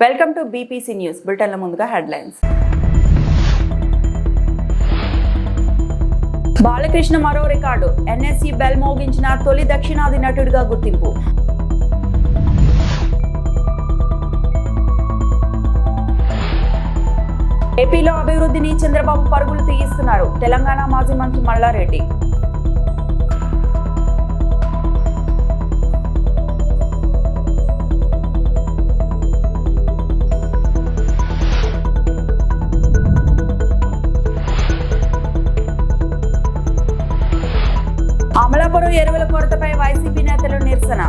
Welcome to BPC news బులెటిన్ల ముందుగా headlines. Balakrishna మరో record, NSC bell మోగించిన తొలి దక్షిణాది నటుడిగా గుర్తింపు. ఏపీలో అభివృద్ధిని చంద్రబాబు పరుగులు తీయిస్తున్నారు, తెలంగాణ మాజీ మంత్రి మల్లారెడ్డి. అమలాపురం ఎరువుల కొరతపై వైసీపీ నేతలు నిరసన.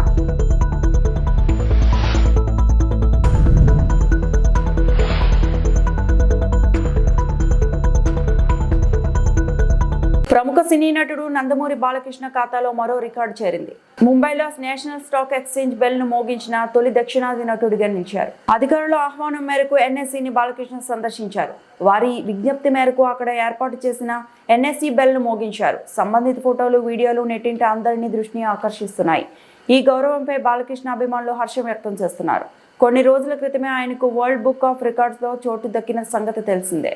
ప్రముఖ సినీ నటుడు నందమూరి బాలకృష్ణ ఖాతాలో మరో రికార్డు చేరింది. ముంబైలో నేషనల్ స్టాక్ ఎక్స్చేంజ్ బెల్ ను మోగించిన తొలి దక్షిణాది నటుడిగా నిలిచారు. అధికారుల ఆహ్వానం మేరకు ఎన్ఎస్సీని బాలకృష్ణ సందర్శించారు. వారి విజ్ఞప్తి మేరకు అక్కడ ఏర్పాటు చేసిన ఎన్ఎస్సీ బెల్ ను మోగించారు. సంబంధిత ఫోటోలు, వీడియోలు నెట్టింట అందరినీ దృష్టిని ఆకర్షిస్తున్నాయి. ఈ గౌరవంపై బాలకృష్ణ అభిమానులు హర్షం వ్యక్తం చేస్తున్నారు. కొన్ని రోజుల క్రితమే ఆయనకు వరల్డ్ బుక్ ఆఫ్ రికార్డ్స్ లో చోటు దక్కిన సంగతి తెలిసిందే.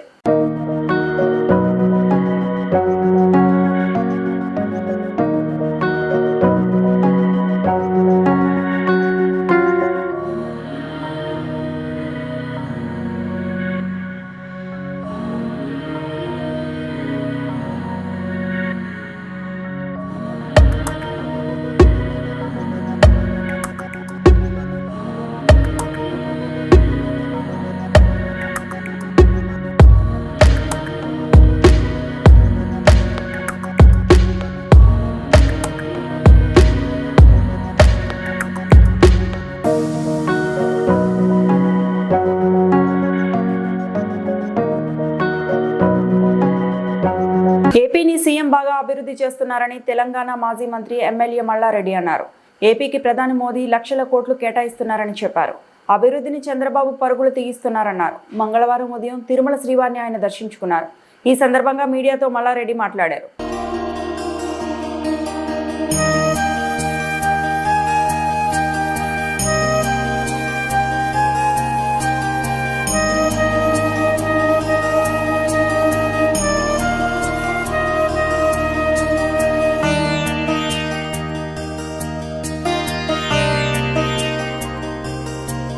ఏపీని సీఎం బాగా అభివృద్ధి చేస్తున్నారని తెలంగాణ మాజీ మంత్రి ఎమ్మెల్యే మల్లారెడ్డి అన్నారు. ఏపీకి ప్రధాని మోదీ లక్షల కోట్లు కేటాయిస్తున్నారని చెప్పారు. అభివృద్ధిని చంద్రబాబు పరుగులు తీయిస్తున్నారన్నారు. మంగళవారం ఉదయం తిరుమల శ్రీవారిని ఆయన దర్శించుకున్నారు. ఈ సందర్భంగా మీడియాతో మల్లారెడ్డి మాట్లాడారు.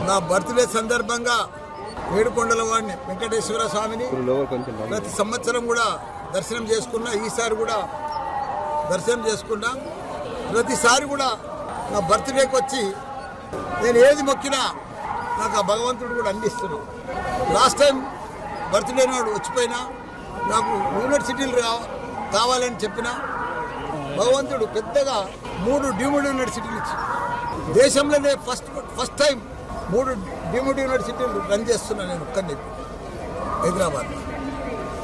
నా బర్త్డే సందర్భంగా ఏడుకొండల వాడిని వెంకటేశ్వర స్వామిని ప్రతి సంవత్సరం కూడా దర్శనం చేసుకున్నా. ఈసారి కూడా దర్శనం చేసుకున్నా. ప్రతిసారి కూడా నా బర్త్డేకి వచ్చి నేను ఏది మొక్కినా నాకు ఆ భగవంతుడు కూడా అందిస్తున్నాను. లాస్ట్ టైం బర్త్డే నాడు వచ్చిపోయినా నాకు యూనివర్సిటీలు కావాలని చెప్పిన భగవంతుడు పెద్దగా 3 డీమ్డ్ యూనివర్సిటీలు ఇచ్చి దేశంలోనే ఫస్ట్ టైం 3 డీమ్డ్ యూనివర్సిటీలు రన్ చేస్తున్నా నేను ఒక్కడిని హైదరాబాద్.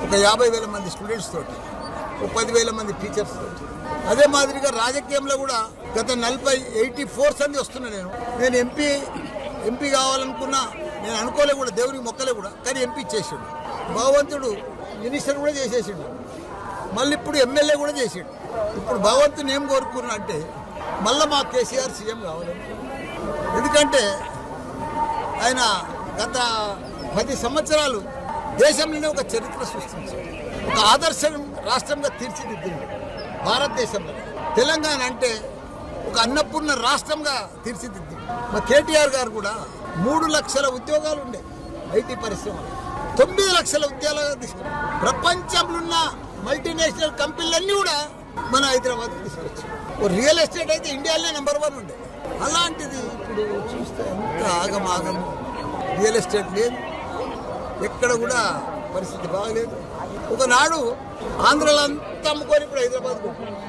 ఒక 50,000 మంది స్టూడెంట్స్ తోటి, ఒక 10,000 మంది టీచర్స్ తోటి. అదే మాదిరిగా రాజకీయంలో కూడా గత 84 సంది వస్తున్నా నేను ఎంపీ కావాలనుకున్నా. నేను అనుకోలే కూడా, దేవునికి మొక్కలే కూడా, కానీ ఎంపీ చేసాడు భగవంతుడు. మినిస్టర్ కూడా చేసేసాడు, మళ్ళీ ఇప్పుడు ఎమ్మెల్యే కూడా చేసాడు. ఇప్పుడు భగవంతుని ఏం కోరుకున్నా అంటే మళ్ళీ మా కేసీఆర్ సీఎం కావాలని. ఎందుకంటే ఆయన గత 10 సంవత్సరాలు దేశంలోనే ఒక చరిత్ర సృష్టించారు. ఒక ఆదర్శ రాష్ట్రంగా తీర్చిదిద్దింది భారతదేశంలో. తెలంగాణ అంటే ఒక అన్నపూర్ణ రాష్ట్రంగా తీర్చిదిద్దింది. మా కేటీఆర్ గారు కూడా 3 లక్షల ఉద్యోగాలు ఉండే ఐటీ పరిశ్రమలు 9 లక్షల ఉద్యోగాలు తీసుకున్నారు. ప్రపంచంలో ఉన్న మల్టీనేషనల్ కంపెనీలన్నీ కూడా మన హైదరాబాద్ తీసుకొచ్చారు. రియల్ ఎస్టేట్ అయితే ఇండియాలోనే నెంబర్ 1 ఉండే. అలాంటిది ఇప్పుడు చూస్తే ఎంత ఆగమాగం. రియల్ ఎస్టేట్ లేదు, ఎక్కడ కూడా పరిస్థితి బాగలేదు. ఒకనాడు ఆంధ్రలో అంతా అమ్ముకొని ఇప్పుడు హైదరాబాద్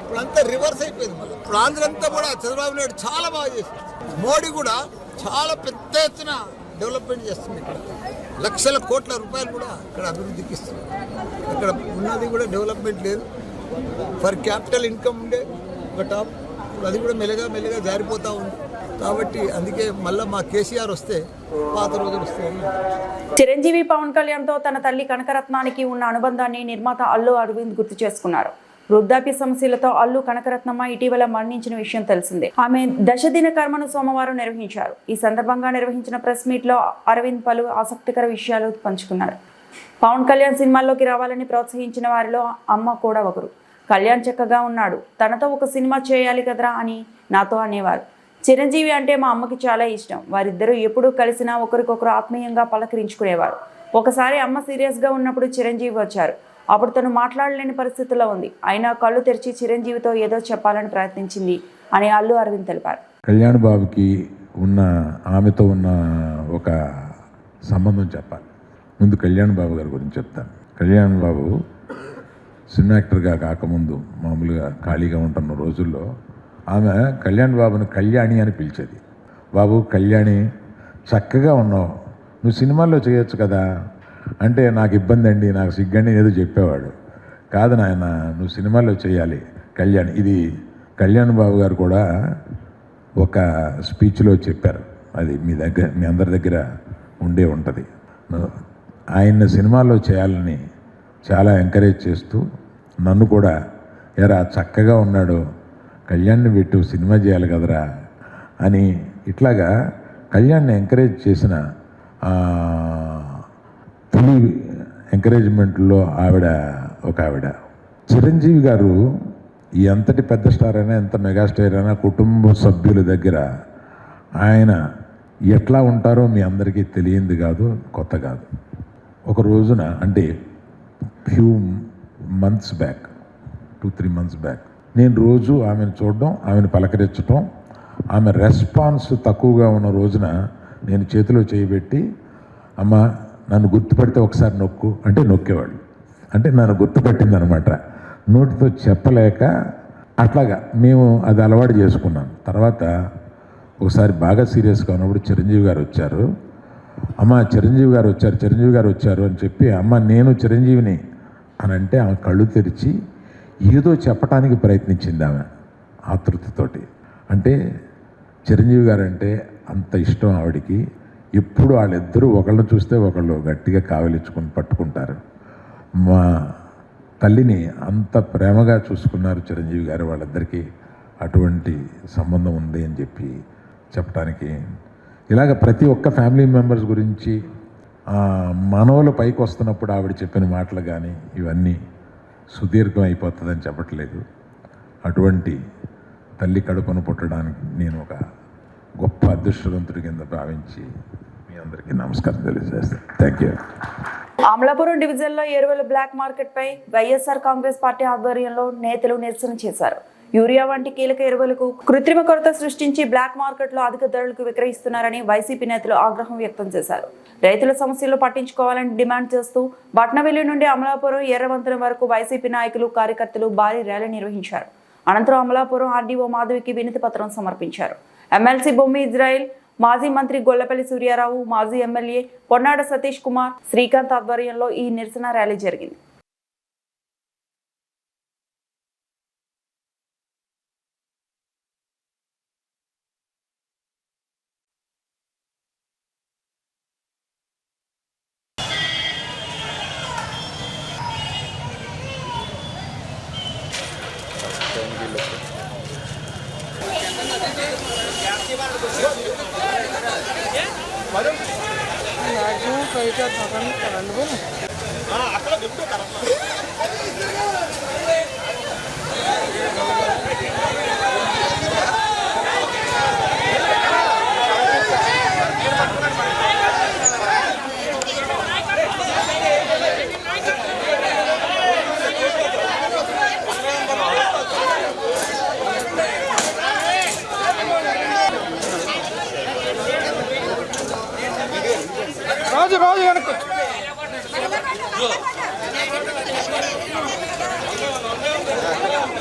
ఇప్పుడు అంతా రివర్స్ అయిపోయింది. మళ్ళీ ఇప్పుడు ఆంధ్ర అంతా కూడా చంద్రబాబు నాయుడు చాలా బాగా చేసింది. మోడీ కూడా చాలా పెద్ద ఎత్తున డెవలప్మెంట్ చేస్తుంది. ఇక్కడ లక్షల కోట్ల రూపాయలు కూడా ఇక్కడ అభివృద్ధికి ఇస్తున్నారు. ఇక్కడ ఉన్నది కూడా డెవలప్మెంట్ లేదు. ఫర్ క్యాపిటల్ ఇన్కమ్ ఉండే ఒక టాప్, ఇప్పుడు అది కూడా మెల్లగా జారిపోతూ ఉంది. కాబట్టి అందుకే మళ్ళీ మా కేసీఆర్ వస్తే పాత రోజులు వస్తాయని. చిరంజీవి పవన్ కళ్యాణ్తో తన తల్లి కనకరత్నానికి ఉన్న అనుబంధాన్ని నిర్మాత అల్లు అరవింద్ గుర్తు చేసుకున్నారు. వృద్ధాప్య సమస్యలతో అల్లు కనకరత్నమ్మ ఇటీవల మరణించిన విషయం తెలిసిందే. ఆమె దశదిన కర్మను సోమవారం నిర్వహించారు. ఈ సందర్భంగా నిర్వహించిన ప్రెస్ మీట్ లో అరవింద్ పలు ఆసక్తికర విషయాలు పంచుకున్నారు. పవన్ కళ్యాణ్ సినిమాల్లోకి రావాలని ప్రోత్సహించిన వారిలో అమ్మ కూడా ఒకరు. కళ్యాణ్ చక్కగా ఉన్నాడు, తనతో ఒక సినిమా చేయాలి కదరా అని నాతో అనేవారు. చిరంజీవి అంటే మా అమ్మకి చాలా ఇష్టం. వారిద్దరూ ఎప్పుడూ కలిసినా ఒకరికొకరు ఆత్మీయంగా పలకరించుకునేవారు. ఒకసారి అమ్మ సీరియస్గా ఉన్నప్పుడు చిరంజీవి వచ్చారు. అప్పుడు తను మాట్లాడలేని పరిస్థితిలో ఉంది. అయినా కళ్ళు తెరిచి చిరంజీవితో ఏదో చెప్పాలని ప్రయత్నించింది అని అల్లు అరవింద్ తెలిపారు. కళ్యాణ్ బాబుకి ఉన్న ఆమెతో ఉన్న ఒక సంబంధం చెప్పాలి. ముందు కళ్యాణ్ బాబు గారి గురించి చెప్తాను. కళ్యాణ్ బాబు సినిమా యాక్టర్గా కాకముందు మామూలుగా ఖాళీగా ఉంటున్న రోజుల్లో ఆమె కళ్యాణ్ బాబుని కళ్యాణి అని పిలిచేది. బాబు కళ్యాణి చక్కగా ఉన్నావు, నువ్వు సినిమాల్లో చేయొచ్చు కదా అంటే నాకు ఇబ్బంది అండి, నాకు సిగ్గండి ఏదో చెప్పేవాడు. కాదు నాయన, నువ్వు సినిమాల్లో చేయాలి కళ్యాణ్. ఇది కళ్యాణ్ బాబు గారు కూడా ఒక స్పీచ్లో చెప్పారు. అది మీ అందరి దగ్గర ఉండే ఉంటుంది. ఆయన్ని సినిమాల్లో చేయాలని చాలా ఎంకరేజ్ చేస్తూ నన్ను కూడా ఎరా చక్కగా ఉన్నాడు, కళ్యాణ్ని పెట్టు సినిమా చేయాలి కదరా అని ఇట్లాగా కళ్యాణ్ని ఎంకరేజ్ చేసిన తొలి ఎంకరేజ్మెంట్లో ఒక ఆవిడ. చిరంజీవి గారు ఎంతటి పెద్ద స్టార్ అయినా, ఎంత మెగాస్టార్ అయినా కుటుంబ సభ్యుల దగ్గర ఆయన ఎట్లా ఉంటారో మీ అందరికీ తెలియంది కాదు, కొత్త కాదు. ఒక రోజున అంటే few months back, 2-3 months back నేను రోజు ఆమెను చూడడం, ఆమెను పలకరించడం, ఆమె రెస్పాన్స్ తక్కువగా ఉన్న రోజున నేను చేతిలో చేయబెట్టి అమ్మ నన్ను గుర్తుపడితే ఒకసారి నొక్కు అంటే నొక్కేవాళ్ళు. అంటే నన్ను గుర్తుపట్టిందనమాట. నోటితో చెప్పలేక అట్లాగా మేము అది అలవాటు చేసుకున్నాం. తర్వాత ఒకసారి బాగా సీరియస్గా ఉన్నప్పుడు చిరంజీవి గారు వచ్చారు. అమ్మ చిరంజీవి గారు వచ్చారు అని చెప్పి అమ్మ నేను చిరంజీవిని అని అంటే ఆమె కళ్ళు తెరిచి ఏదో చెప్పడానికి ప్రయత్నించింది ఆమె ఆతృతతోటి. అంటే చిరంజీవి గారు అంటే అంత ఇష్టం ఆవిడికి. ఎప్పుడు వాళ్ళిద్దరూ ఒకళ్ళని చూస్తే ఒకళ్ళు గట్టిగా కావలించుకొని పట్టుకుంటారు. మా తల్లిని అంత ప్రేమగా చూసుకున్నారు చిరంజీవి గారు. వాళ్ళిద్దరికీ అటువంటి సంబంధం ఉంది అని చెప్పి చెప్పడానికి ఇలాగ ప్రతి ఒక్క ఫ్యామిలీ మెంబర్స్ గురించి మనవలు పైకి వస్తున్నప్పుడు ఆవిడ చెప్పిన మాటలు కానీ ఇవన్నీ సుదీర్ఘం అయిపోతుందని చెప్పట్లేదు. అటువంటి తల్లి కడుపును పుట్టడానికి నేను ఒక గొప్ప అదృష్టవంతుడి కింద భావించి మీ అందరికీ నమస్కారం తెలియజేస్తాను. Thank you. అమలాపురం డివిజన్లో ఎరువుల బ్లాక్ మార్కెట్పై వైఎస్ఆర్ కాంగ్రెస్ పార్టీ ఆధ్వర్యంలో నేతలు నిరసన చేశారు. యూరియా వంటి కీలక ఎరువులకు కృత్రిమ కొరత సృష్టించి బ్లాక్ మార్కెట్లో అధిక ధరలకు విక్రయిస్తున్నారని వైసీపీ నేతలు ఆగ్రహం వ్యక్తం చేశారు. రైతుల సమస్యలు పట్టించుకోవాలని డిమాండ్ చేస్తూ బట్నవెల్లి నుండి అమలాపురం ఎర్రవంతెన వరకు వైసీపీ నాయకులు కార్యకర్తలు భారీ ర్యాలీ నిర్వహించారు. అనంతరం అమలాపురం ఆర్డీఓ మాధవికి వినతి పత్రం సమర్పించారు. ఎమ్మెల్సీ బొమ్మి ఇజ్రాయిల్, మాజీ మంత్రి గొల్లపల్లి సూర్యారావు, మాజీ ఎమ్మెల్యే పొన్నాడ సతీష్ కుమార్, శ్రీకాంత్ ఆధ్వర్యంలో ఈ నిరసన ర్యాలీ జరిగింది.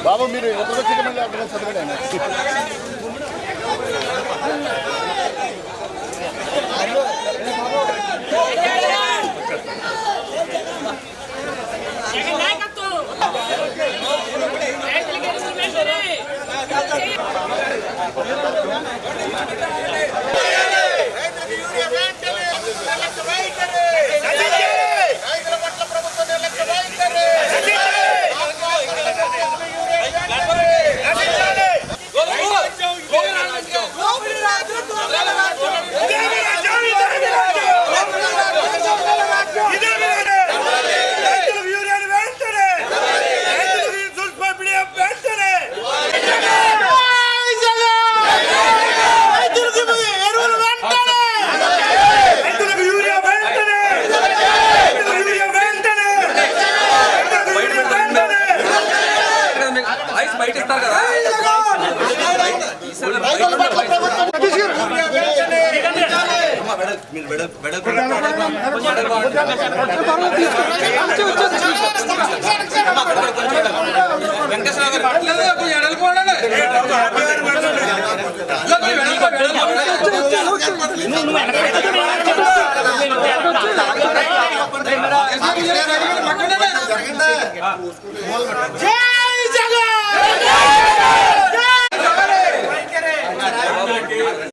బాబు మీరు ఎప్పుడు చదవడం రైతుల పట్ల ప్రభుత్వం నిర్లక్ష్య వైఖరి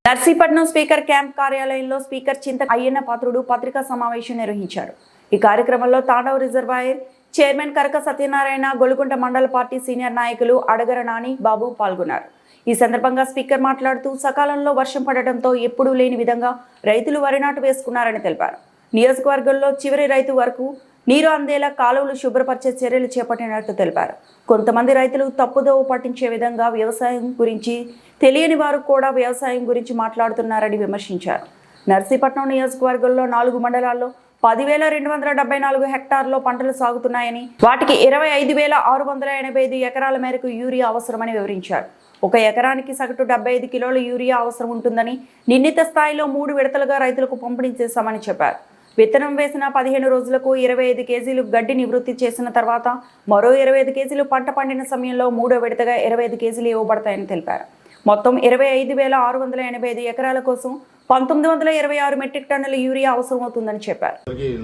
నర్సీపట్నం స్పీకర్ క్యాంప్ కార్యాలయంలో స్పీకర్ చింత అయ్యన్న పాత్రుడు పత్రికా సమావేశం నిర్వహించారు. ఈ కార్యక్రమంలో తాండవ రిజర్వాయర్ చైర్మన్ కరక సత్యనారాయణ, గొలుగుంట మండల పార్టీ సీనియర్ నాయకులు అడగర నాని బాబు పాల్గొన్నారు. ఈ సందర్భంగా స్పీకర్ మాట్లాడుతూ సకాలంలో వర్షం పడటంతో ఎప్పుడూ లేని విధంగా రైతులు వరి నాటు వేసుకున్నారని తెలిపారు. నియోజకవర్గంలో చివరి రైతు వరకు నీరు అందేలా కాలువలు శుభ్రపరిచే చర్యలు చేపట్టినట్టు తెలిపారు. కొంతమంది రైతులు తప్పుదోవ పట్టించే విధంగా వ్యవసాయం గురించి తెలియని వారు కూడా వ్యవసాయం గురించి మాట్లాడుతున్నారని విమర్శించారు. నర్సీపట్నం నియోజకవర్గంలో 4 మండలాల్లో 10,274 హెక్టార్లో పంటలు సాగుతున్నాయని, వాటికి 25,685 ఎకరాల మేరకు యూరియా అవసరమని వివరించారు. ఒక ఎకరానికి సగటు 75 కిలోల యూరియా అవసరం ఉంటుందని, నిర్ణీత స్థాయిలో 3 విడతలుగా రైతులకు పంపిణీ చేశామని చెప్పారు. విత్తనం వేసిన 15 రోజులకు 25 కేజీలు గడ్డి నివృత్తి చేసిన తర్వాత మరో 25 కేజీలు పంట పండిన సమయంలో 3వ విడతగా 25 కేజీలు ఇవ్వబడతాయని తెలిపారు. మొత్తం 25,685 ఎకరాల కోసం 1926 మెట్రిక్ టన్నుల యూరియా అవసరమవుతుందని చెప్పారు.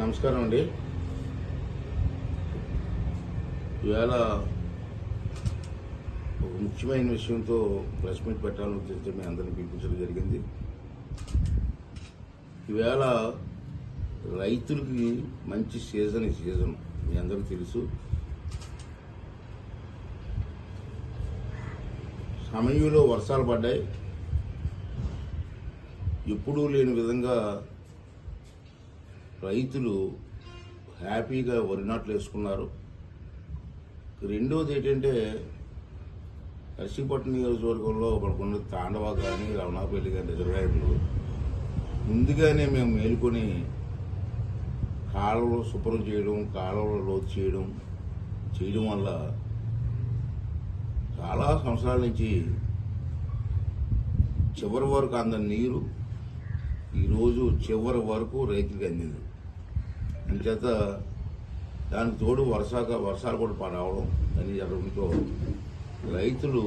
నమస్కారం అండి. ఇవాళ ఒక ముఖ్యమైన విషయంతో ప్రెస్ మీట్ పెట్టాలని ఉద్దేశించి మీ అందరినీ పిలిపించడం జరిగింది. ఈవేళ రైతులకి మంచి సీజన్ మీ అందరికీ తెలుసు. సమయంలో వర్షాలు పడ్డాయి. ఎప్పుడూ లేని విధంగా రైతులు హ్యాపీగా వరి నాట్లు వేసుకున్నారు. రెండోది ఏంటంటే నర్సీపట్నం నియోజకవర్గంలో మనకున్న తాండవ కానీ రమణాపల్లి కానీ రిజర్వాయర్లు ముందుగానే మేము మేలుకొని కాలువలు శుభ్రం చేయడం, కాలువలు లోతు చేయడం వల్ల చాలా సంవత్సరాల నుంచి చివరి వరకు అందని నీరు ఈరోజు చివరి వరకు రైతులకు అందింది. అందుచేత దానికి తోడు వర్షాలు కూడా రావడం అని జరగడంతో రైతులు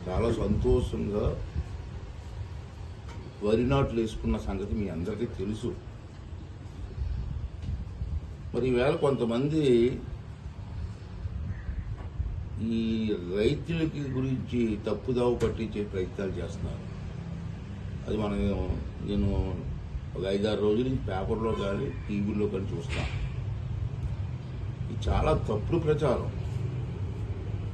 చాలా సంతోషంగా వరి నాట్లు వేసుకున్న సంగతి మీ అందరికీ తెలుసు. మరి ఈవేళ కొంతమంది ఈ రైతులకి గురించి తప్పుదావ పట్టించే ప్రయత్నాలు చేస్తున్నారు. అది నేను ఒక 5-6 రోజుల నుంచి పేపర్లో కానీ టీవీలో కానీ చూస్తాను. ఇది చాలా తప్పుడు ప్రచారం.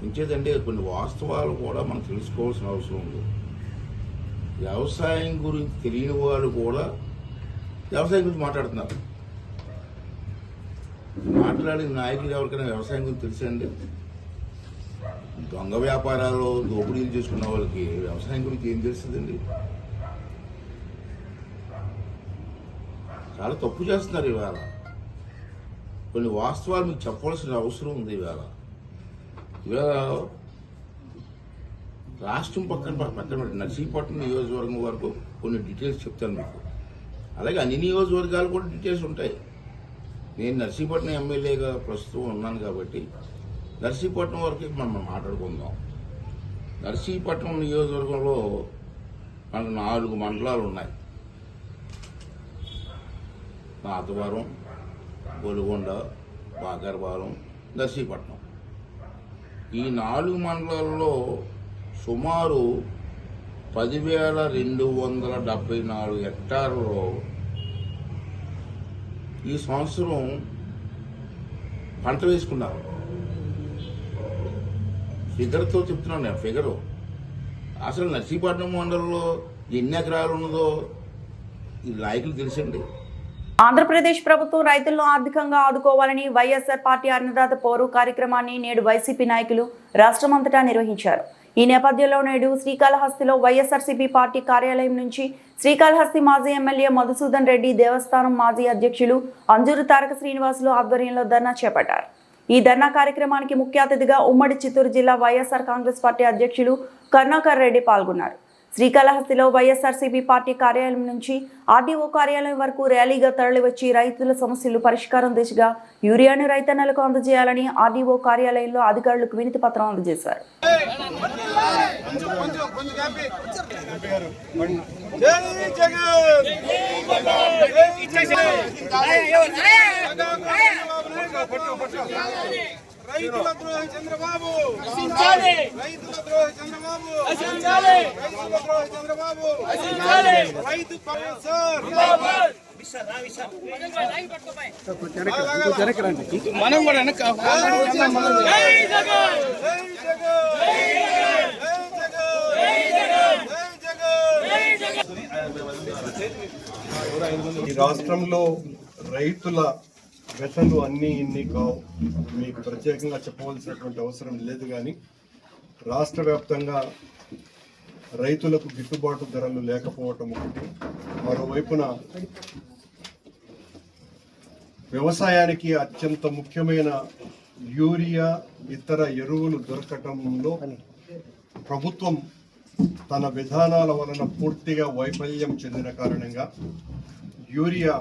ఇంకేదంటే కొన్ని వాస్తవాలు కూడా మనం తెలుసుకోవాల్సిన అవసరం ఉంది. వ్యవసాయం గురించి తెలియని వాళ్ళు కూడా వ్యవసాయం గురించి మాట్లాడుతున్నారు. మాట్లాడిన నాయకులు ఎవరికైనా వ్యవసాయం గురించి తెలుసండి? దొంగ వ్యాపారాలు దోపిడీలు చేసుకున్న వాళ్ళకి వ్యవసాయం గురించి ఏం తెలుస్తుందండి? చాలా తప్పు చేస్తున్నారు. ఇవాళ కొన్ని వాస్తవాలు మీకు చెప్పవలసిన అవసరం ఉంది. ఇవాళ రాష్ట్రం పక్కన నర్సీపట్నం నియోజకవర్గం వరకు కొన్ని డీటెయిల్స్ చెప్తాను మీకు. అలాగే అన్ని నియోజకవర్గాలు కూడా డీటెయిల్స్ ఉంటాయి. నేను నర్సీపట్నం ఎమ్మెల్యేగా ప్రస్తుతం ఉన్నాను కాబట్టి నర్సీపట్నం వరకు మనం మాట్లాడుకుందాం. నర్సీపట్నం నియోజకవర్గంలో మనకు 4 మండలాలు ఉన్నాయి. నాతవరం, గొలుగొండ, బాగర్పాలెం, నర్సీపట్నం. ఈ 4 మండలాల్లో సుమారు 10,274 హెక్టార్లలో ఈ సంవత్సరం పంట వేసుకున్నారు. ఫిగర్తో చెప్తున్నాను నేను, ఫిగరు. అసలు నర్సీపట్నం మండలంలో ఎన్ని ఎకరాలు ఉన్నదో ఈ నాయకులు తెలుసండి. ఆంధ్రప్రదేశ్ ప్రభుత్వం రైతులను ఆర్థికంగా ఆదుకోవాలని వైఎస్ఆర్ పార్టీ అన్నదాత పోరు కార్యక్రమాన్ని నేడు వైసీపీ నాయకులు రాష్ట్రమంతటా నిర్వహించారు. ఈ నేపథ్యంలో నేడు శ్రీకాళహస్తిలో వైఎస్ఆర్సీపీ పార్టీ కార్యాలయం నుంచి శ్రీకాళహస్తి మాజీ ఎమ్మెల్యే మధుసూదన్ రెడ్డి, దేవస్థానం మాజీ అధ్యక్షులు అంజూరు తారక శ్రీనివాసులు ఆధ్వర్యంలో ధర్నా చేపట్టారు. ఈ ధర్నా కార్యక్రమానికి ముఖ్య అతిథిగా ఉమ్మడి చిత్తూరు జిల్లా వైఎస్ఆర్ కాంగ్రెస్ పార్టీ అధ్యక్షులు కరుణాకర్ రెడ్డి పాల్గొన్నారు. శ్రీకాళహస్తిలో వైఎస్ఆర్సీపీ పార్టీ కార్యాలయం నుంచి ఆర్డీఓ కార్యాలయం వరకు ర్యాలీగా తరలివచ్చి రైతుల సమస్యలు పరిష్కారం దిశగా యూరియాను రైతన్నలకు అందజేయాలని ఆర్డీఓ కార్యాలయంలో అధికారులకు వినతి పత్రం అందజేశారు. రైతుల ద్రోహి చంద్రబాబు రక్షించాలి. రైతుల ద్రోహి చంద్రబాబు రక్షించాలి. రైతుల ద్రోహి చంద్రబాబు రక్షించాలి. రైతు సార్ జిందాబాద్. మనం కూడా వెనక జై జగన్ జై జగన్ జై జగన్ జై జగన్. ఈ రాష్ట్రంలో రైతుల వెతలు అన్నీ ఇన్ని కావు, మీకు ప్రత్యేకంగా చెప్పవలసినటువంటి అవసరం లేదు. కానీ రాష్ట్ర వ్యాప్తంగా రైతులకు గిట్టుబాటు ధరలు లేకపోవటం ఒకటి, మరోవైపున వ్యవసాయానికి అత్యంత ముఖ్యమైన యూరియా ఇతర ఎరువులు దొరకటంలో ప్రభుత్వం తన విధానాల వలన పూర్తిగా వైఫల్యం చెందిన కారణంగా యూరియా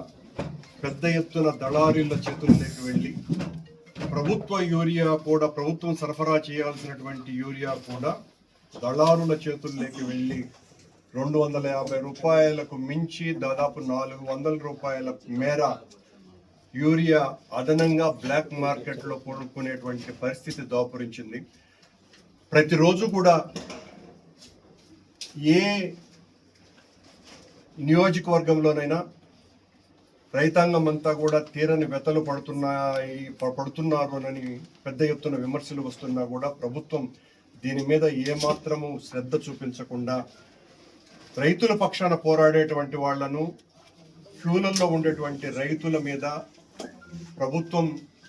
పెద్ద ఎత్తున దళారీల చేతుల్లోకి వెళ్ళి ప్రభుత్వ యూరియా కూడా, ప్రభుత్వం సరఫరా చేయాల్సినటువంటి యూరియా కూడా దళారుల చేతుల్లోకి వెళ్ళి 250 రూపాయలకు మించి దాదాపు 400 రూపాయల మేర యూరియా అదనంగా బ్లాక్ మార్కెట్లో కొనుక్కునేటువంటి పరిస్థితి దాపురించింది. ప్రతిరోజు కూడా ఏ నియోజకవర్గంలోనైనా రైతాంగం అంతా కూడా తీరని వెతలు పడుతున్నారోనని పెద్ద ఎత్తున విమర్శలు వస్తున్నా కూడా ప్రభుత్వం దీని మీద ఏమాత్రము శ్రద్ధ చూపించకుండా రైతుల పక్షాన పోరాడేటువంటి వాళ్లను, క్యూలల్లో ఉండేటువంటి రైతుల మీద ప్రభుత్వం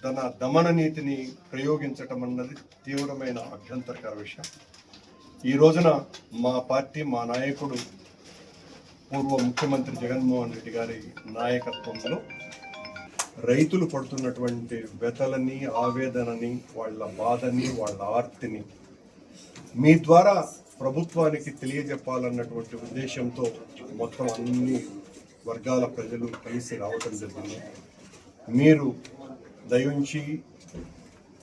తన దమన నీతిని ప్రయోగించటం అన్నది తీవ్రమైన అభ్యంతరకర విషయం. ఈ రోజున మా పార్టీ, మా నాయకుడు పూర్వ ముఖ్యమంత్రి జగన్మోహన్ రెడ్డి గారి నాయకత్వంలో రైతులు పడుతున్నటువంటి వ్యతలని, ఆవేదనని, వాళ్ళ బాధని, వాళ్ళ ఆర్తిని మీ ద్వారా ప్రభుత్వానికి తెలియజెప్పాలన్నటువంటి ఉద్దేశంతో మొత్తం అన్ని వర్గాల ప్రజలు కలిసి రావటం జరిగింది. మీరు దయించి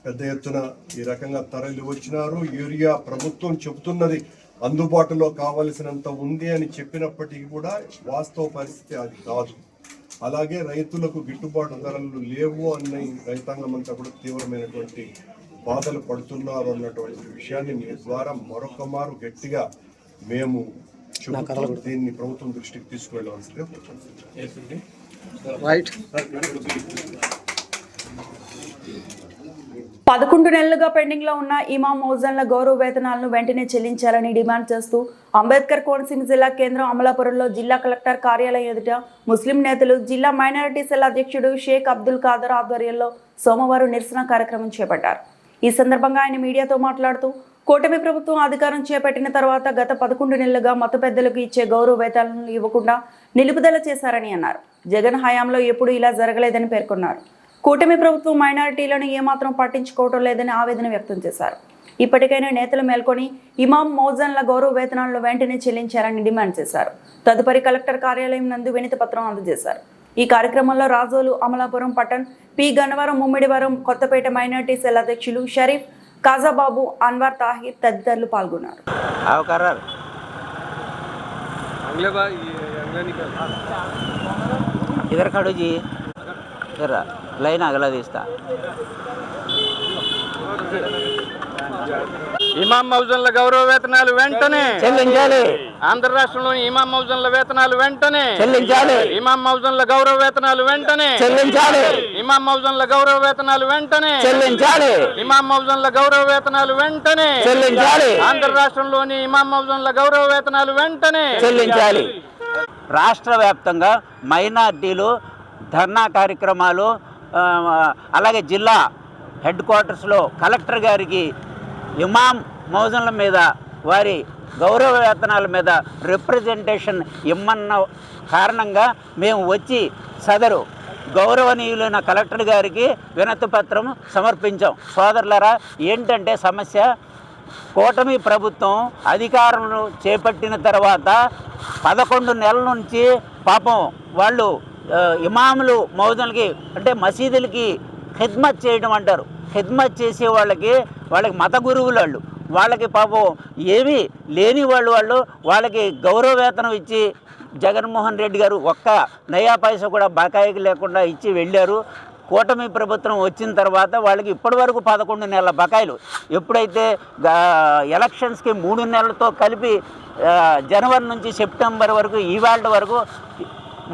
పెద్ద ఎత్తున ఈ రకంగా తరలి వచ్చినారు. యూరియా ప్రభుత్వం చెబుతున్నది అందుబాటులో కావలసినంత ఉంది అని చెప్పినప్పటికీ కూడా వాస్తవ పరిస్థితి అది కాదు. అలాగే రైతులకు గిట్టుబాటు ధరలు లేవు అన్న రైతాంగం అంతా కూడా తీవ్రమైనటువంటి బాధలు పడుతున్నారు అన్నటువంటి విషయాన్ని మీ ద్వారా మరొక మారు గట్టిగా మేము చెబుతూ దీన్ని ప్రభుత్వం దృష్టికి తీసుకువెళ్ళవలసిందిగా కోరుతున్నాం. 11 నెలలుగా పెండింగ్ లో ఉన్న ఇమాం మౌజన్ల గౌరవ వేతనాలను వెంటనే చెల్లించాలని డిమాండ్ చేస్తూ అంబేద్కర్ కోనసీమ జిల్లా కేంద్రం అమలాపురంలో జిల్లా కలెక్టర్ కార్యాలయం ఎదుట ముస్లిం నేతలు, జిల్లా మైనారిటీ సెల్ అధ్యక్షుడు షేక్ అబ్దుల్ ఖాదర్ ఆధ్వర్యంలో సోమవారం నిరసన కార్యక్రమం చేపట్టారు. ఈ సందర్భంగా ఆయన మీడియాతో మాట్లాడుతూ కూటమి ప్రభుత్వం అధికారం చేపట్టిన తర్వాత గత 11 నెలలుగా మత పెద్దలకు ఇచ్చే గౌరవ వేతనాలను ఇవ్వకుండా నిలుపుదల చేశారని అన్నారు. జగన్ హయాంలో ఎప్పుడూ ఇలా జరగలేదని పేర్కొన్నారు. కూటమి ప్రభుత్వం మైనారిటీలను ఏమాత్రం పట్టించుకోవటం లేదని ఆవేదన వ్యక్తం చేశారు. ఇప్పటికైనా నేతలు మేల్కొని ఇమాం మౌజన్ల గౌరవ వేతనాలను వెంటనే చెల్లించారని డిమాండ్ చేశారు. తదుపరి కలెక్టర్ కార్యాలయం నందు వినతి పత్రం అందజేశారు. ఈ కార్యక్రమంలో రాజోలు, అమలాపురం పట్టణ్, P Gannavaram, Mummidivaram, Kothapeta minority cell అధ్యక్షులు షరీఫ్, కాజాబాబు, అన్వర్ తాహిర్ తదితరులు పాల్గొన్నారు. లైన్ అగలదీస్తా. ఇమాం మౌజన్ల గౌరవ వేతనాలు వెంటనే చెల్లించాలి. ఆంధ్ర రాష్ట్రంలోని ఇమాం మౌజన్ల వేతనాలు వెంటనే చెల్లించాలి. ఇమాం మౌజన్ల గౌరవ వేతనాలు వెంటనే చెల్లించాలి. ఇమాం మౌజన్ల గౌరవ వేతనాలు వెంటనే చెల్లించాలి. ఇమాం మౌజన్ల గౌరవ వేతనాలు వెంటనే చెల్లించాలి. ఆంధ్ర రాష్ట్రంలోని ఇమాం మౌజన్ల గౌరవ వేతనాలు వెంటనే చెల్లించాలి. రాష్ట్ర వ్యాప్తంగా మైనార్టీలు ధర్నా కార్యక్రమాలు, అలాగే జిల్లా హెడ్ క్వార్టర్స్లో కలెక్టర్ గారికి ఇమాం మౌజన్ల మీద, వారి గౌరవ వేతనాల మీద రిప్రజెంటేషన్ ఇమ్మన్న కారణంగా మేము వచ్చి సదరు గౌరవనీయులైన కలెక్టర్ గారికి వినతి పత్రం సమర్పించాం. సోదరులారా, ఏంటంటే సమస్య, కూటమి ప్రభుత్వం అధికారంలో చేపట్టిన తర్వాత 11 నెలల నుంచి పాపం వాళ్ళు ఇమాములు మౌజులకి అంటే మసీదులకి ఖిద్మత్ చేయడం అంటారు. ఖిద్మత్ చేసే వాళ్ళకి మత గురువులు వాళ్ళకి పాపం ఏమీ లేని వాళ్ళకి గౌరవ వేతనం ఇచ్చి జగన్మోహన్ రెడ్డి గారు ఒక్క నయా పైసా కూడా బకాయికి లేకుండా ఇచ్చి వెళ్ళారు. కూటమి ప్రభుత్వం వచ్చిన తర్వాత వాళ్ళకి ఇప్పటివరకు 11 నెలల బకాయిలు, ఎప్పుడైతే ఎలక్షన్స్కి 3 నెలలతో కలిపి జనవరి నుంచి సెప్టెంబర్ వరకు ఇవాళ వరకు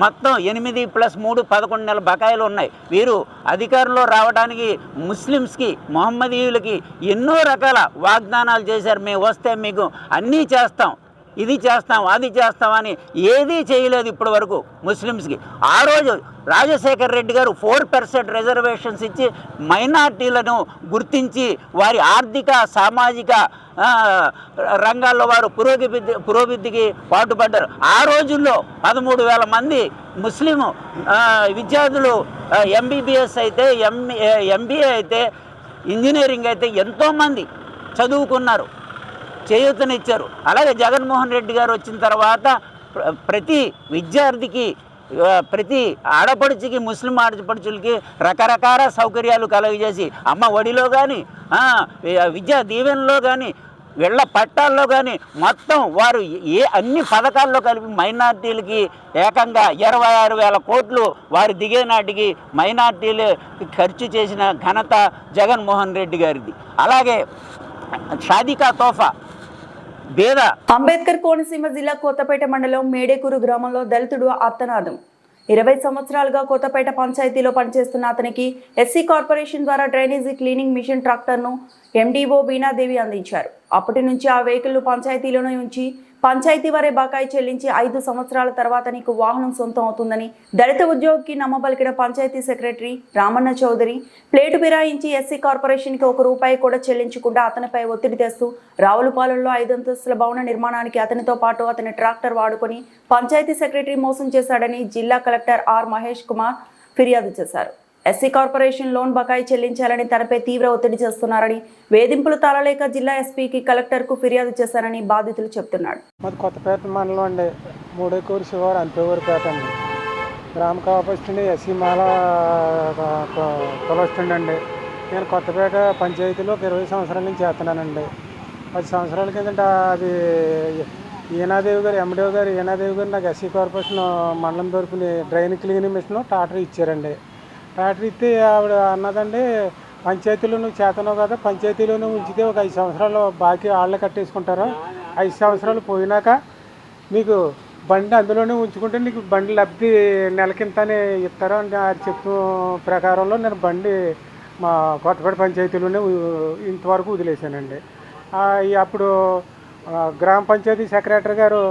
మొత్తం 8 + 3 11 నెలల బకాయిలు ఉన్నాయి. వీరు అధికారంలో రావడానికి ముస్లిమ్స్కి మొహమ్మదీయులకి ఎన్నో రకాల వాగ్దానాలు చేశారు. మేము వస్తే మీకు అన్నీ చేస్తాం, ఇది చేస్తాం, అది చేస్తామని ఏదీ చేయలేదు ఇప్పటి వరకు ముస్లిమ్స్కి. ఆ రోజు రాజశేఖర రెడ్డి గారు 4% రిజర్వేషన్స్ ఇచ్చి మైనార్టీలను గుర్తించి వారి ఆర్థిక సామాజిక రంగాల్లో వారు పురోభివృద్ధికి పాటుపడ్డారు. ఆ రోజుల్లో 13,000 మంది ముస్లిం విద్యార్థులు MBBS అయితే MBA అయితే ఇంజనీరింగ్ అయితే ఎంతోమంది చదువుకున్నారు, చేయూతనిచ్చారు. అలాగే జగన్మోహన్ రెడ్డి గారు వచ్చిన తర్వాత ప్రతి విద్యార్థికి ప్రతి ఆడపడుచుకి ముస్లిం ఆడపడుచులకి రకరకాల సౌకర్యాలు కలుగజేసి అమ్మ ఒడిలో కానీ విద్యా దీవెనలో కానీ వీళ్ళ పట్టాల్లో కానీ మొత్తం వారు అన్ని పథకాల్లో కలిపి మైనార్టీలకి ఏకంగా 26,000 కోట్లు వారు దిగే నాటికి మైనార్టీలు ఖర్చు చేసిన ఘనత జగన్మోహన్ రెడ్డి గారిది. అలాగే షాదీకా తోఫా అంబేద్కర్ కోనసీమ జిల్లా కొత్తపేట మండలం మేడేకూరు గ్రామంలో దళితుడు అత్తనాదం 20 సంవత్సరాలుగా కొత్తపేట పంచాయతీలో పనిచేస్తున్న అతనికి ఎస్సీ కార్పొరేషన్ ద్వారా డ్రైనేజీ క్లీనింగ్ మిషన్ ట్రాక్టర్ను MDO వీణాదేవి అందించారు. అప్పటి నుంచి ఆ వెహికల్ను పంచాయతీలోనే ఉంచి పంచాయతీ వారే బకాయి చెల్లించి 5 సంవత్సరాల తర్వాత నీకు వాహనం సొంతం అవుతుందని దళిత ఉద్యోగికి నమ్మబలికిన పంచాయతీ సెక్రటరీ రామన్న చౌదరి ప్లేటు ఫిరాయించి ఎస్సీ కార్పొరేషన్కి ₹1 కూడా చెల్లించకుండా అతనిపై ఒత్తిడి తెస్తూ రావులపాలెంలో 5 అంతస్తుల భవన నిర్మాణానికి అతనితో పాటు అతని ట్రాక్టర్ వాడుకొని పంచాయతీ సెక్రటరీ మోసం చేశాడని జిల్లా కలెక్టర్ ఆర్ మహేష్ కుమార్ ఫిర్యాదు చేశారు. ఎస్సీ కార్పొరేషన్ లోన్ బకాయి చెల్లించాలని తనపై తీవ్ర ఒత్తిడి చేస్తున్నారని, వేధింపులు తాళలేక జిల్లా ఎస్పీకి కలెక్టర్కు ఫిర్యాదు చేశారని బాధితులు చెప్తున్నాడు. మాది కొత్తపేట మండలం అండి, మూడేకూరు శివారు అంతేవరపేట అండి. గ్రామ కాపస్టుండి ఎస్సీ మాల కొలొస్తుండండి. నేను కొత్తపేట పంచాయతీలో 20 సంవత్సరాల నుంచి చేస్తున్నానండి. 10 సంవత్సరాల కిందట అది ఈనాదేవి గారు MDO గారు ఈనాదేవి గారు నాకు ఎస్సీ కార్పొరేషన్ మండలం తరపున డ్రైన్ క్లీనింగ్ మిషన్ ట్రాక్టర్ ఇచ్చారండి. ట్రాక్టర్ ఇస్తే ఆవిడ అన్నదండి, పంచాయతీలో నువ్వు చేతనావు కదా, పంచాయతీలోనే ఉంచితే ఒక 5 సంవత్సరాలు బాకీ వాళ్ళే కట్టేసుకుంటారు, 5 సంవత్సరాలు పోయినాక మీకు బండి అందులోనే ఉంచుకుంటే నీకు బండి లబ్ధి నెలకింత అని ఇస్తారు అని చెప్పిన ప్రకారంలో నేను బండి మా కొత్తపేట పంచాయతీలోనే ఇంతవరకు వదిలేశానండి. అప్పుడు గ్రామ పంచాయతీ సెక్రటరీ గారు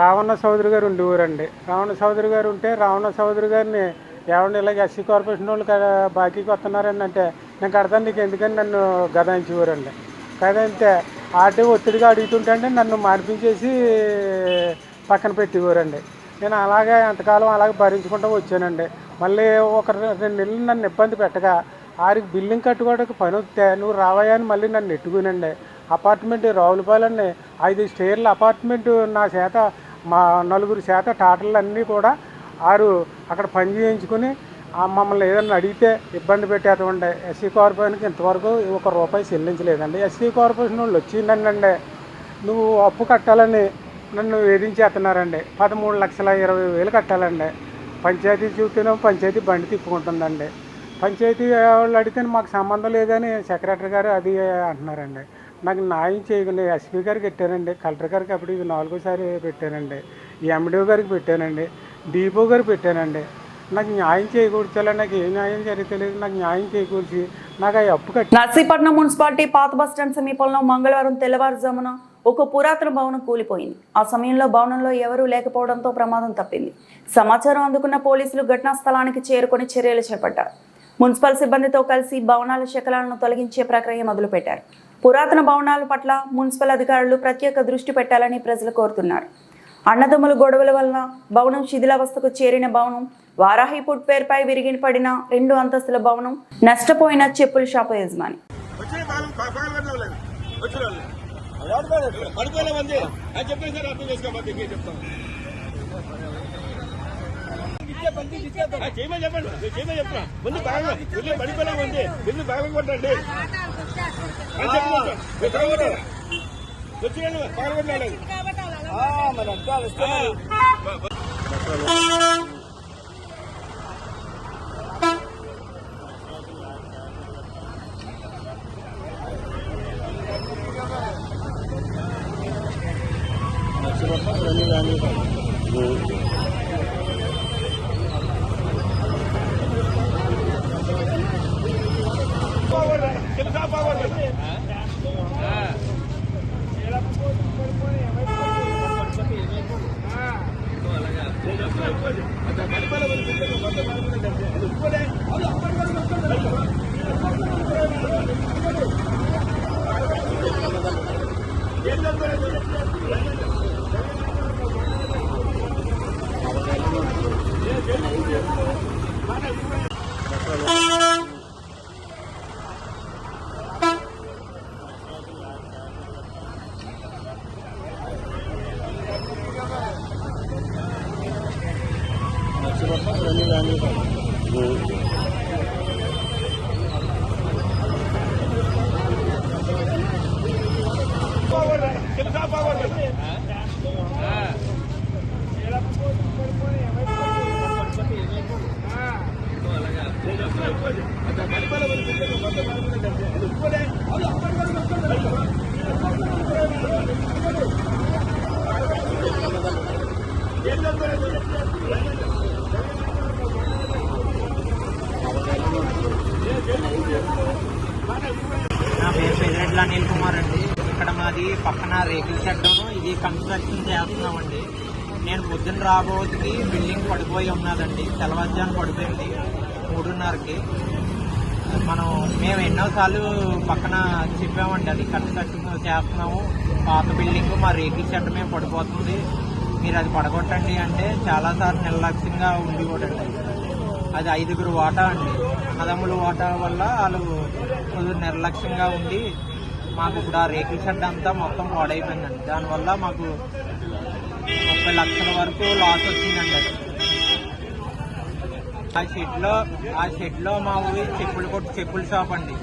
రావణ చౌదరి గారు ఉండేవారండి. రావణ చౌదరి గారు ఉంటే రావణ చౌదరి గారిని ఏమంటే ఇలాగ ఎస్సీ కార్పొరేషన్ వాళ్ళు బాకీకి వస్తున్నారని అంటే నేను కడతాను నీకు ఎందుకని నన్ను గదాయించేవారండి. గదాయితే ఆటే ఒత్తిడిగా అడుగుతుంటే నన్ను మార్పించేసి పక్కన పెట్టేవారండి. నేను అలాగే ఎంతకాలం అలాగే భరించుకుంటూ వచ్చానండి. మళ్ళీ ఒక 2 నెలలు నన్ను ఇబ్బంది పెట్టగా ఆరికి బిల్డింగ్ కట్టుకోవడానికి పని వస్తే నువ్వు రావాయా అని మళ్ళీ నన్ను నెట్టుకునండి. అపార్ట్మెంట్ రావులపాలెంని 5 స్టేర్ల అపార్ట్మెంట్ నా చేత మా 4 చేత టాటర్లు అన్నీ కూడా 6 అక్కడ పని చేయించుకుని మమ్మల్ని ఏదన్నా అడిగితే ఇబ్బంది పెట్టేటువంటి ఎస్సీ కార్పొరేషన్కి ఇంతవరకు ₹1 చెల్లించలేదండి. ఎస్సీ కార్పొరేషన్ వాళ్ళు వచ్చిందండి, నువ్వు అప్పు కట్టాలని నన్ను వేధించేస్తున్నారండి. 13,20,000 కట్టాలండి. పంచాయతీ చూస్తేనేమో పంచాయతీ బండి తిప్పుకుంటుందండి. పంచాయతీ వాళ్ళు అడిగితే మాకు సంబంధం లేదని సెక్రటరీ గారు అది అంటున్నారండి. నాకు న్యాయం చేయకుండా ఎస్పీ గారికి పెట్టానండి, కలెక్టర్ గారికి అప్పుడు ఇది 4సారి పెట్టానండి, MDO గారికి పెట్టానండి, DPO గారు పెట్టానండి. నాకు న్యాయం చేకూర్చాలని నాకు ఏ న్యాయం జరగలేదు. నాకు న్యాయం చేకూర్చి నాకు ఆ అప్పు కట్టి. నర్సీపట్నం మున్సిపాలిటీ పాత బస్టాండ్ సమీపంలో మంగళవారం తెల్లవారుజామున ఒక పురాతన భవనం కూలిపోయింది. ఆ సమయంలో భవనంలో ఎవరూ లేకపోవడంతో ప్రమాదం తప్పింది. సమాచారం అందుకున్న పోలీసులు ఘటనా స్థలానికి చేరుకొని చర్యలు చేపట్టారు. మున్సిపల్ సిబ్బందితో కలిసి భవనాల శకలాలను తొలగించే ప్రక్రియ మొదలుపెట్టారు. పురాతన భవనాల పట్ల మున్సిపల్ అధికారులు ప్రత్యేక దృష్టి పెట్టాలని ప్రజలు కోరుతున్నారు. అన్నదమ్ముల గొడవల వలన భవనం శిథిలావస్థకు చేరిన భవనం, వారాహి ఫుట్వేర్ పై విరిగి పడిన 2 అంతస్తుల భవనం, నష్టపోయిన చెప్పుల షాపు యజమాని. పడిపోలే ఉంది అని చెప్పేసి సార్ అర్థం చేసుకోవాలి చెప్తాను చేయమని చెప్పండి చేయమని చెప్తున్నా ముందు బాగా బిల్లు పడిపోలే ఉంది బిల్లు బాగా కొట్టండి అని చెప్తాను వచ్చినండి బాగా కొట్టాలి మరి నా పేరు పెదిరెడ్ల అనిల్ కుమార్ అండి. ఇక్కడ మాది పక్కన రేకుల షెడ్డును ఇది కన్స్ట్రక్షన్ చేస్తున్నామండి. నేను పొద్దున్న రాబోతుకి బిల్డింగ్ పడిపోయి ఉన్నదండి. తెల్లవారుజామున పడిపోయింది 3:30కి. మేము ఎన్నోసార్లు పక్కన చెప్పామండి అది కన్స్ట్రక్షన్ చేస్తున్నాము, పాత బిల్డింగ్ మా రేకుల షెడ్ మేము పడిపోతుంది, మీరు అది పడగొట్టండి అంటే చాలాసార్లు నిర్లక్ష్యంగా ఉండి కూడా అది 5గురు వాటా అండి. అన్నదమ్ముల వాటా వల్ల వాళ్ళు నిర్లక్ష్యంగా ఉండి మాకు ఇప్పుడు ఆ రేకుల షెడ్ అంతా మొత్తం పాడైపోయిందండి. దానివల్ల మాకు 30 లక్షల వరకు లాస్ వచ్చిందండి. అది ఆ షెడ్లో మా ఊరి చెప్పుల షాప్ అండి.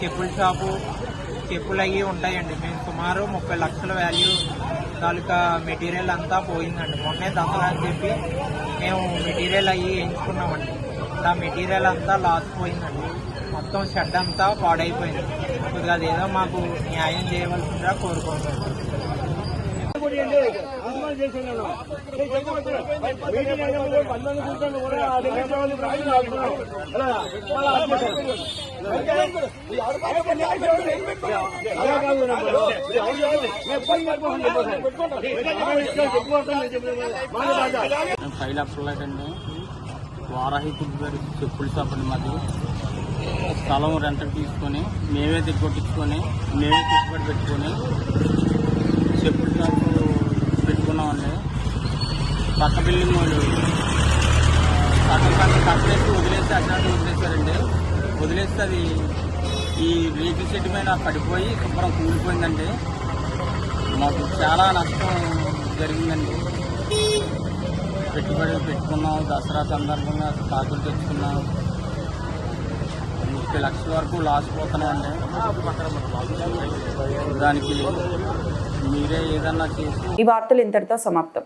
చెప్పులు అవి ఉంటాయండి. మేము సుమారు 30 లక్షల వాల్యూ తాలూకా మెటీరియల్ అంతా పోయిందండి. మొన్నే దసరా అని చెప్పి మేము మెటీరియల్ అవి ఎంచుకున్నామండి. ఆ మెటీరియల్ అంతా లాస్ పోయిందండి. మొత్తం షెడ్ అంతా పాడైపోయింది. కొద్దిగా అదేదో మాకు న్యాయం చేయవలసిందిగా కోరుకుంటున్నాం. ఫైవ్ లక్షలకండి వారాహి కుట్టిగారి చెప్పుల షాప్ అండి మాది. స్థలం రెంట్కి తీసుకొని మేమే దిగ్గొట్టించుకొని మేమే పెట్టుబడి పెట్టుకొని చెప్పుల షాప్ పెట్టుకున్నామండి. పక్క బిల్డింగ్ వాళ్ళు సగం కట్టేసి వదిలేసి అట్లాంటి వదిలేశారండి. వదిలేస్తే అది ఈ రేకుల షెడ్ మీద పడిపోయి శుభ్రం కూలిపోయిందండి. మాకు చాలా నష్టం జరిగిందండి. పెట్టుబడి పెట్టుకున్నాం, దసరా సందర్భంగా కాకులు తెచ్చుకున్నాం, 30 లక్షల వరకు లాస్ పోతున్నామండి. దానికి మీరే ఏదన్నా చేసి. ఈ వార్తలు ఇంతటితో సమాప్తం.